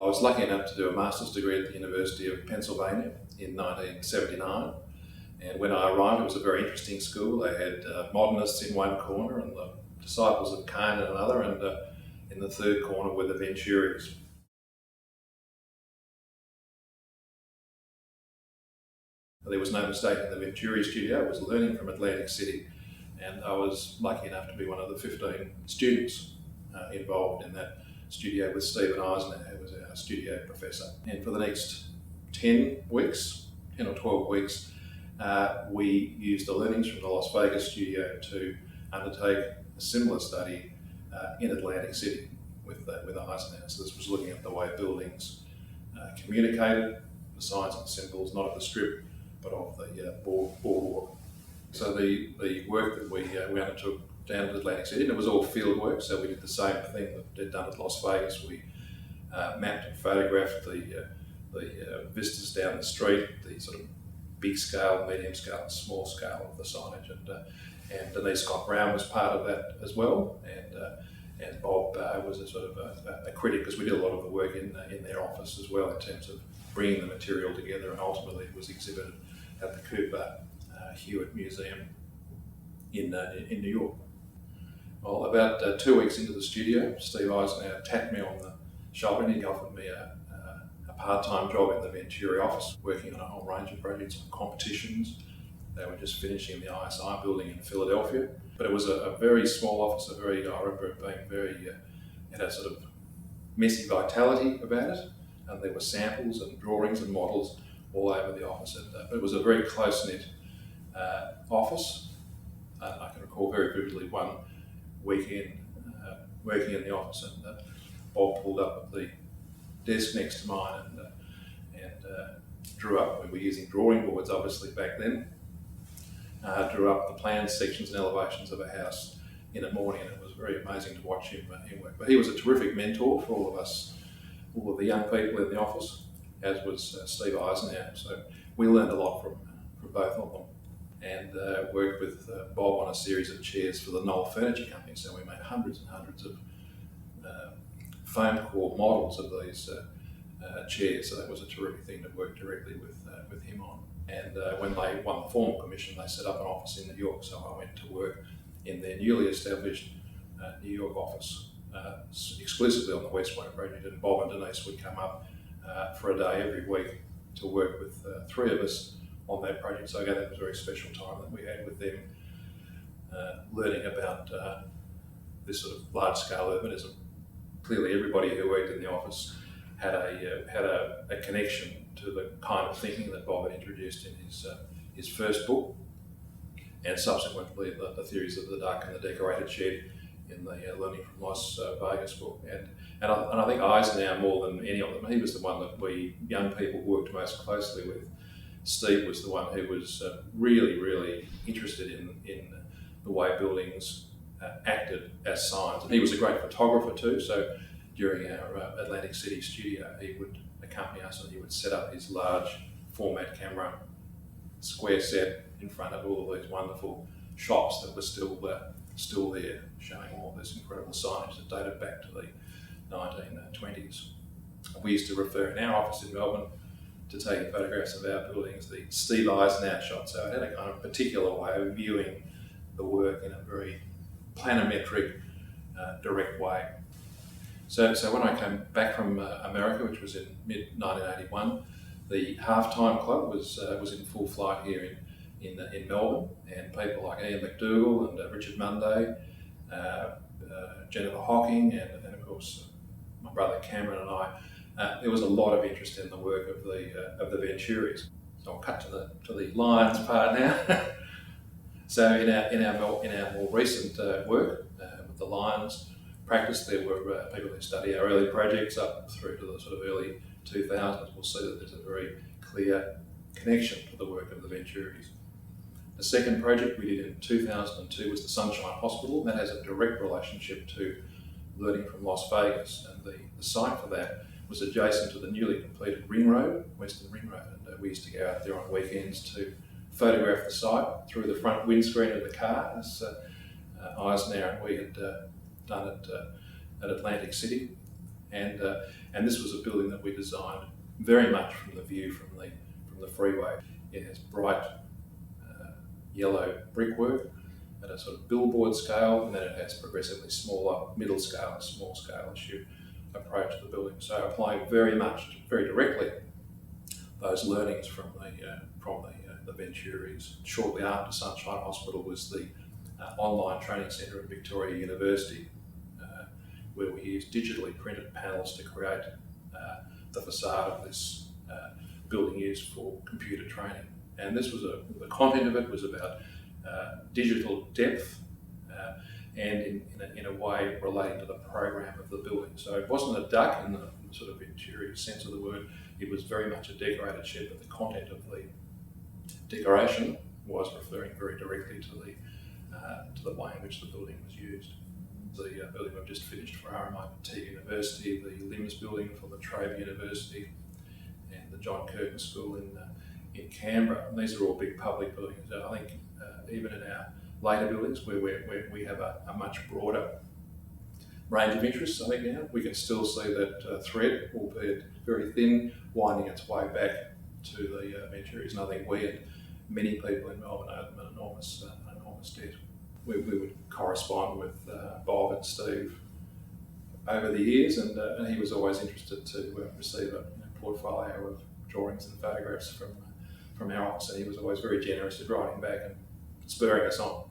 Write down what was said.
I was lucky enough to do a master's degree at the University of Pennsylvania in 1979. And when I arrived, it was a very interesting school. They had modernists in one corner and the disciples of Cain in another, and in the third corner were the Venturis. There was no mistake in the Venturi studio. It was learning from Atlantic City, and I was lucky enough to be one of the 15 students involved in that studio with Stephen Eisner, who was our studio professor. And for the next 10 or 12 weeks, we used the learnings from the Las Vegas studio to undertake a similar study in Atlantic City with Eisner. So this was looking at the way buildings communicated, the signs and symbols, not of the strip, but of the boardwalk. So the work that we undertook down at Atlantic City, and it was all field work, so we did the same thing that they'd done at Las Vegas. We mapped and photographed the vistas down the street, the sort of big scale, medium scale and small scale of the signage, and Denise Scott Brown was part of that as well, and Bob was a sort of a critic, because we did a lot of the work in their office as well in terms of bringing the material together, and ultimately it was exhibited at the Cooper Hewitt Museum in New York. Well, about 2 weeks into the studio, Steve Eisner tapped me on the shoulder and he offered me a part-time job in the Venturi office, working on a whole range of projects, on competitions. They were just finishing the ISI building in Philadelphia, but it was a very small office. I remember it being very, had a sort of messy vitality about it, and there were samples and drawings and models all over the office. But it was a very close-knit office. I can recall very vividly one weekend working in the office, and Bob pulled up at the desk next to mine and drew up. We were using drawing boards obviously back then. Drew up the plan sections and elevations of a house in a morning, and it was very amazing to watch him work. But he was a terrific mentor for all of us, all of the young people in the office, as was Steve Eisner. So we learned a lot from both of them, and worked with Bob on a series of chairs for the Knoll Furniture Company. So we made hundreds and hundreds of foam core models of these chairs. So that was a terrific thing to work directly with him on. And when they won the formal commission, they set up an office in New York. So I went to work in their newly established New York office, exclusively on the West Point project. And Bob and Denise would come up for a day every week to work with three of us on that project. So again, that was a very special time that we had with them, learning about this sort of large-scale urbanism. Clearly, everybody who worked in the office had a connection to the kind of thinking that Bob had introduced in his first book, and subsequently the theories of the dark and the decorated shed in the Learning from Las Vegas book. And I think Eisner, more than any of them, he was the one that we young people worked most closely with. Steve was the one who was really, really interested in the way buildings acted as signs. And he was a great photographer too, so during our Atlantic City studio, he would accompany us and he would set up his large format camera, square set in front of all of these wonderful shops that were still there, showing all this incredible signage that dated back to the 1920s. We used to refer in our office in Melbourne to taking photographs of our buildings, the Steve Eisner shot. So it had a kind of particular way of viewing the work in a very planimetric, direct way. So when I came back from America, which was in mid-1981, the Halftime Club was in full flight here in Melbourne, and people like Ian McDougall and Richard Munday, Jennifer Hocking, and of course my brother Cameron and I, there was a lot of interest in the work of the Venturis. So I'll cut to the Lyons part now. So in our more recent work with the Lyons practice, there were people who study our early projects up through to the sort of early 2000s. We'll see that there's a very clear connection to the work of the Venturis. The second project we did in 2002 was the Sunshine Hospital. That has a direct relationship to Learning from Las Vegas, and the site for that was adjacent to the newly completed Ring Road, Western Ring Road, and we used to go out there on weekends to photograph the site through the front windscreen of the car, as Eisner and we had done at Atlantic City. And this was a building that we designed very much from the view from the freeway. It has bright yellow brickwork at a sort of billboard scale, and then it has progressively smaller middle scale and small scale as you approach the building. So applying very directly those learnings from the Venturis. Shortly after Sunshine Hospital was the online training centre at Victoria University, where we used digitally printed panels to create the facade of this building used for computer training. And this was the content of it was about digital depth and in a way relating to the program of the building. So it wasn't a duck in the sort of Venturis sense of the word. It was very much a decorated shed, but the content of the decoration was referring very directly to the way in which the building was used. The building we've just finished for RMIT University, the LIMS building for the Toby University, and the John Curtin School in Canberra. And these are all big public buildings. I think even in our later buildings where we have a much broader range of interests, I think now we can still see that thread, albeit very thin, winding its way back to the Venturis. And I think we and many people in Melbourne owe an enormous debt. We would correspond with Bob and Steve over the years, and he was always interested to receive a portfolio of drawings and photographs from our office, and he was always very generous at writing back and spurring us on